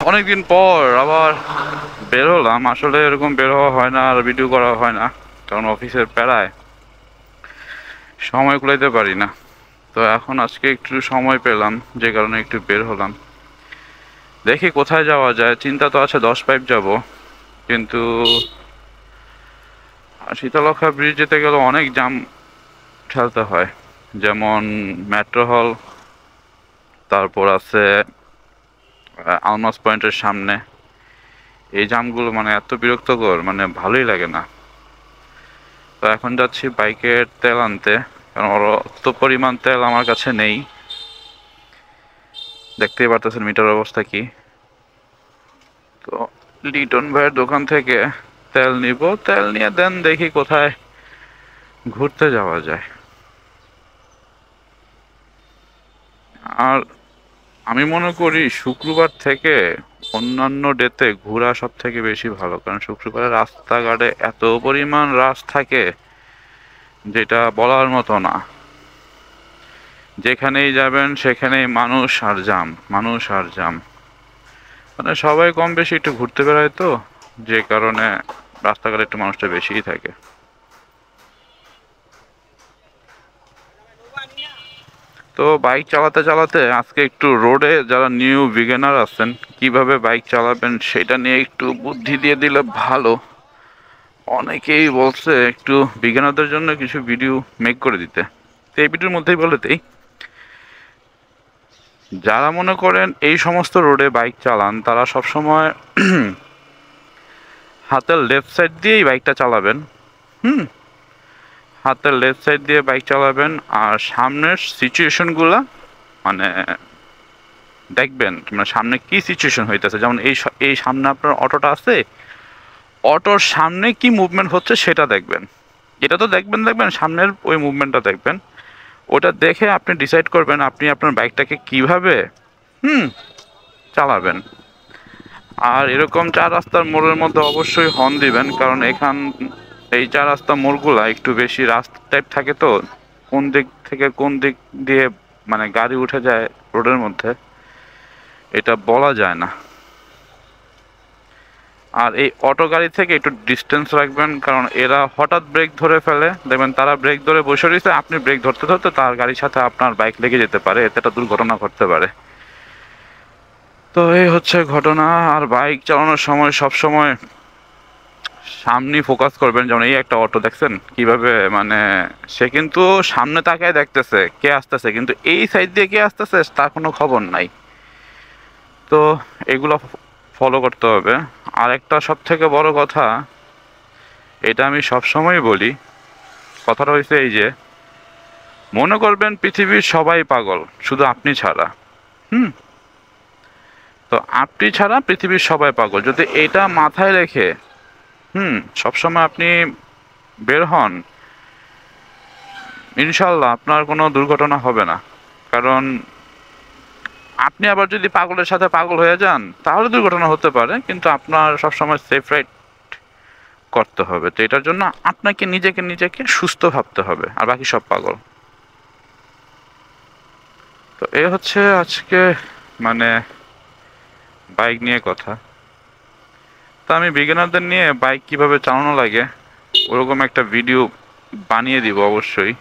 অনেকদিন পর আবার বের হলাম। আসলে এরকম বের হওয়া হয় না আর ভিডিও করা হয় না, কারণ অফিসের প্যারায় সময় কুলাইতে পারি না। তো এখন আজকে একটু সময় পেলাম, যে কারণে একটু বের হলাম। দেখি কোথায় যাওয়া যায়। চিন্তা তো আছে 10 পাইপ যাব, কিন্তু শীতলক্ষা ব্রিজ যেতে গেলে অনেক জাম ঠেলতে হয়। যেমন মেট্রো হল, তারপর আছে আলমাস পয়েন্টের সামনে। এই জামগুলো মানে এত বিরক্তকর, মানে ভালোই লাগে না। তো এখন যাচ্ছি বাইকের তেল আনতে, কারণ অত পরিমাণ তেল আমার কাছে নেই। দেখতেই পারতেছেন মিটার অবস্থা কি। তো লিটন ভাইয়ের দোকান থেকে তেল নিব, তেল নিয়ে দেন দেখি কোথায় ঘুরতে যাওয়া যায়। আর আমি মনে করি শুক্রবার থেকে অন্যান্য ডেতে ঘোরা সব থেকে বেশি ভালো, কারণ শুক্রবারে রাস্তাঘাটে এত পরিমাণ রাশ থাকে যেটা বলার মতো না। যেখানেই যাবেন সেখানেই মানুষ আর জাম, মানুষ আর জাম। মানে সবাই কম বেশি একটু ঘুরতে বেড়ায়, তো যে কারণে রাস্তাঘাটে একটু মানুষটা বেশিই থাকে। তো বাইক চালাতে চালাতে আজকে একটু রোডে যারা নিউ বিগিনার আছেন কিভাবে বাইক চালাবেন সেটা নিয়ে একটু বুদ্ধি দিয়ে দিলে ভালো। অনেকেই বলছে একটু বিগিনারদের জন্য কিছু ভিডিও মেক করে দিতে। তো এই ভিডিওর মধ্যেই বলে দিই, যারা মনে করেন এই সমস্ত রোডে বাইক চালান তারা সবসময় হাতের লেফট সাইড দিয়েই বাইকটা চালাবেন। হুম, হাতের লেফট সাইড দিয়ে বাইক চালাবেন। আর সামনের সিচুয়েশনগুলা মানে দেখবেন, মানে সামনে কি সিচুয়েশন হইতেছে। যেমন এই সামনে আপনার অটোটা আছে, অটোর সামনে কি মুভমেন্ট হচ্ছে সেটা দেখবেন। এটা তো দেখবেন দেখবেন সামনের ওই মুভমেন্টটা দেখবেন। ওটা দেখে আপনি ডিসাইড করবেন আপনি আপনার বাইকটাকে কিভাবে হুম চালাবেন। আর এরকম চার রাস্তার মোড়ের মধ্যে অবশ্যই হর্ন দিবেন, কারণ এই চার রাস্তা মোড়গুলা একটু বেশি রাস্তা টাইপ থাকে, তো কোন দিক থেকে কোন দিক দিয়ে মানে গাড়ি উঠে যায় রোডের মধ্যে এটা বলা যায় না। আর এই অটো গাড়ি থেকে একটু ডিস্টেন্স রাখবেন, কারণ এরা হঠাৎ ব্রেক ধরে ফেলে। দেখবেন তারা ব্রেক ধরে বসে রয়েছে, আপনি ব্রেক ধরতে ধরতে তার গাড়ির সাথে আপনার বাইক লেগে যেতে পারে, এতে একটা দুর্ঘটনা ঘটতে পারে। তো এই হচ্ছে ঘটনা। আর বাইক চালানোর সময় সব সময় সামনে ফোকাস করবেন। যেমন এই একটা অটো দেখছেন কিভাবে, মানে সে কিন্তু সামনে তাকায় দেখতেছে কে আসতেছে, কিন্তু এই সাইড দিয়ে কে আসতেছে তার কোনো খবর নাই। তো এগুলো ফলো করতে হবে। আর একটা সব থেকে বড় কথা, এটা আমি সবসময় বলি, কথাটা হয়েছে এই যে, মনে করবেন পৃথিবীর সবাই পাগল শুধু আপনি ছাড়া। হুম, তো আপনি ছাড়া পৃথিবীর সবাই পাগল, যদি এটা মাথায় রেখে সবসময় আপনি বের হন, ইনশাল্লাহ আপনার কোনো দুর্ঘটনা হবে না। কারণ আপনি আবার যদি পাগলের সাথে পাগল হয়ে যান তাহলে দুর্ঘটনা হতে পারে, কিন্তু আপনার সবসময় সেফ রাইড করতে হবে। তো এটার জন্য আপনাকে নিজেকে নিজেকে সুস্থ ভাবতে হবে, আর বাকি সব পাগল। তো এ হচ্ছে আজকে মানে বাইক নিয়ে কথা। তো আমি বিগিনারদের নিয়ে বাইক কিভাবে চালানো লাগে ওরকম একটা ভিডিও বানিয়ে দিব অবশ্যই।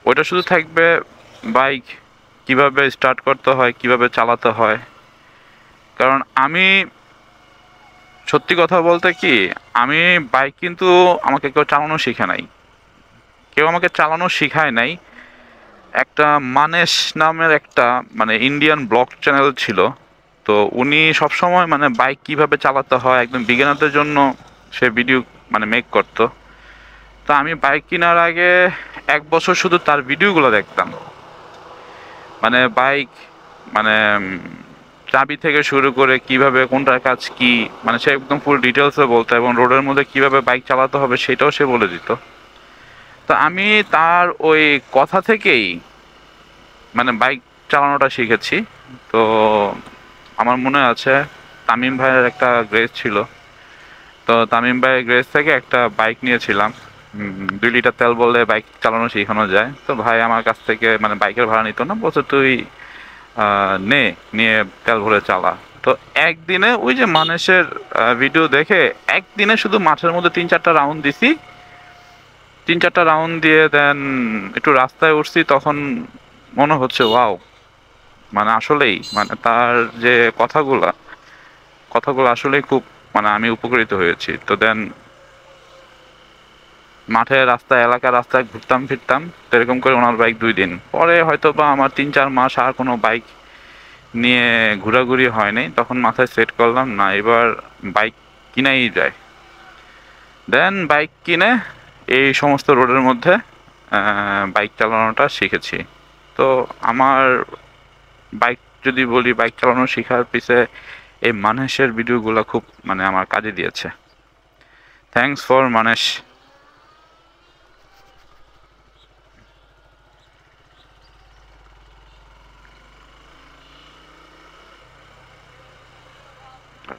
ওটা শুধু থাকবে বাইক কিভাবে স্টার্ট করতে হয়, কিভাবে চালাতে হয়। কারণ আমি সত্যি কথা বলতে কি, আমি বাইক কিন্তু আমাকে কেউ চালানো শিখে নাই, কেউ আমাকে চালানো শিখায় নাই। একটা মানেশ নামের একটা মানে ইন্ডিয়ান ব্লগ চ্যানেল ছিল, তো উনি সবসময় মানে বাইক কিভাবে চালাতে হয় একদম বিগিনারদের জন্য সে ভিডিও মানে মেক করতো। তো আমি বাইক কেনার আগে 1 বছর শুধু তার ভিডিওগুলো দেখতাম। মানে বাইক মানে চাবি থেকে শুরু করে কিভাবে কোনটার কাজ কি, মানে সে একদম ফুল ডিটেলসে বলতো, এবং রোডের মধ্যে কিভাবে বাইক চালাতে হবে সেটাও সে বলে দিত। তো আমি তার ওই কথা থেকেই মানে বাইক চালানোটা শিখেছি। তো আমার মনে আছে তামিম ভাইয়ের একটা গ্রেস ছিল, তো তামিম ভাইয়ের গ্রেস থেকে একটা বাইক নিয়েছিলাম। 2 লিটার তেল বললে বাইক চালানো শেখানো যায়। তো ভাই আমার কাছ থেকে মানে বাইকের ভাড়া নিত না, বলছে তুই নিয়ে তেল ভরে চালা, তো একদিনে ওই যে মানুষের ভিডিও দেখে একদিনে শুধু মাঠের মধ্যে 3-4টা রাউন্ড দিছি। 3-4টা রাউন্ড দিয়ে দেন একটু রাস্তায় উঠছি, তখন মনে হচ্ছে ওয়াও, মানে আসলেই মানে তার যে কথাগুলা কথাগুলো আসলেই খুব, মানে আমি উপকৃত হয়েছি। তো দেন মাঠে রাস্তায় এলাকার রাস্তায় ঘুরতাম ফিরতাম, তো এরকম করে ওনার বাইক 2 দিন পরে হয়তো বা আমার 3-4 মাস আর কোনো বাইক নিয়ে ঘোরাঘুরি হয়নি, তখন মাথায় সেট করলাম না এবার বাইক কিনাই যায়। দেন বাইক কিনে এই সমস্ত রোডের মধ্যে বাইক চালানোটা শিখেছি। তো আমার বাইক যদি বলি, বাইক চালানো শেখার পিছে এই মানসের ভিডিওগুলো খুব মানে আমার কাজে দিয়েছে। থ্যাঙ্কস ফর মানেশ।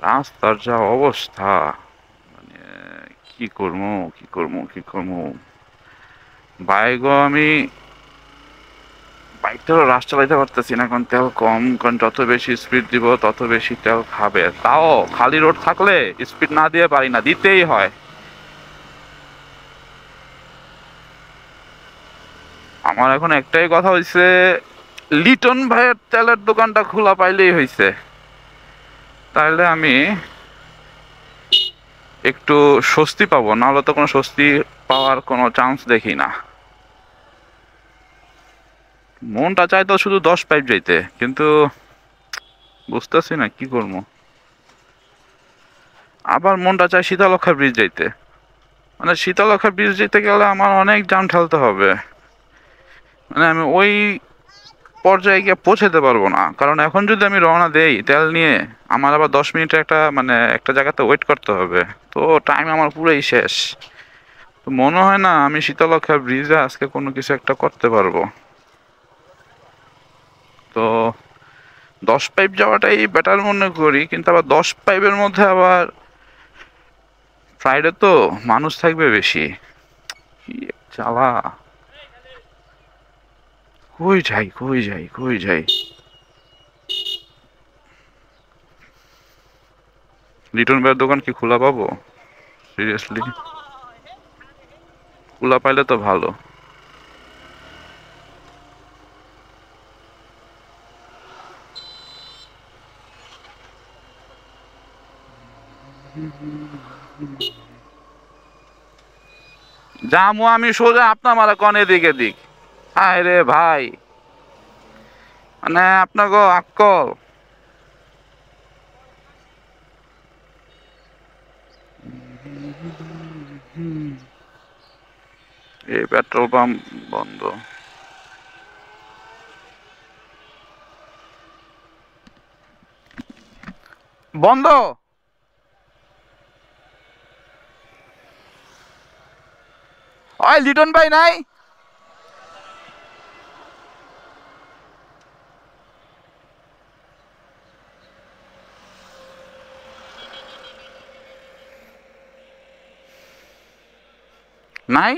রাস্তার যা অবস্থা, মানে কি করবো। বাইকও আমি বাইকটারও রাশ চালাইতে পারতেছি না, কারণ তেল কম, কারণ যত বেশি স্পিড দিব তত বেশি তেল খাবে। তাও খালি রোড থাকলে স্পিড না দিয়ে পারি না, দিতেই হয়। আমার এখন একটাই কথা হইছে, লিটন ভাইয়ের তেলের দোকানটা খোলা পাইলেই হইছে, তাইলে আমি একটু স্বস্তি পাবো, নাহলে তো কোনো স্বস্তি পাওয়ার কোনো চান্স দেখি না। মনটা চাইতো শুধু 10 পাইপ যাইতে, কিন্তু বুঝতেছি না কি করবো। আবার মনটা চায় শীতলক্ষা ব্রিজ যাইতে, মানে শীতলক্ষা ব্রিজ যেতে গেলে আমার অনেক জাম ঠেলতে হবে, মানে আমি ওই পর্যায়ে গিয়ে পৌঁছাতে পারবো না। কারণ এখন যদি আমি রওনা দেই তেল নিয়ে, আমার আবার 10 মিনিটের একটা মানে একটা জায়গাতে ওয়েট করতে হবে, তো টাইম আমার পুরোই শেষ। তো মনে হয় না আমি শীতলক্ষা ব্রিজে আজকে কোনো কিছু একটা করতে পারবো। তো 10 পাইপ যাওয়াটাই বেটার মনে করি, কিন্তু আবার 10 পাইপের মধ্যে আবার ফ্রাইডে তো মানুষ থাকবে বেশি, কি এক জ্বালা। কই যাই। লিটন ভাইয়ের দোকান কি খোলা পাবো? সিরিয়াসলি, খোলা পাইলে তো ভালো। জামু আমি সোজা আপনার মারা কনে দিকে দিক। হায় রে ভাই, মানে আপনার গো আক্কল। এই পেট্রোল পাম্প বন্ধ। বন্ধ। ওই লিটন ভাই নাই? নাই।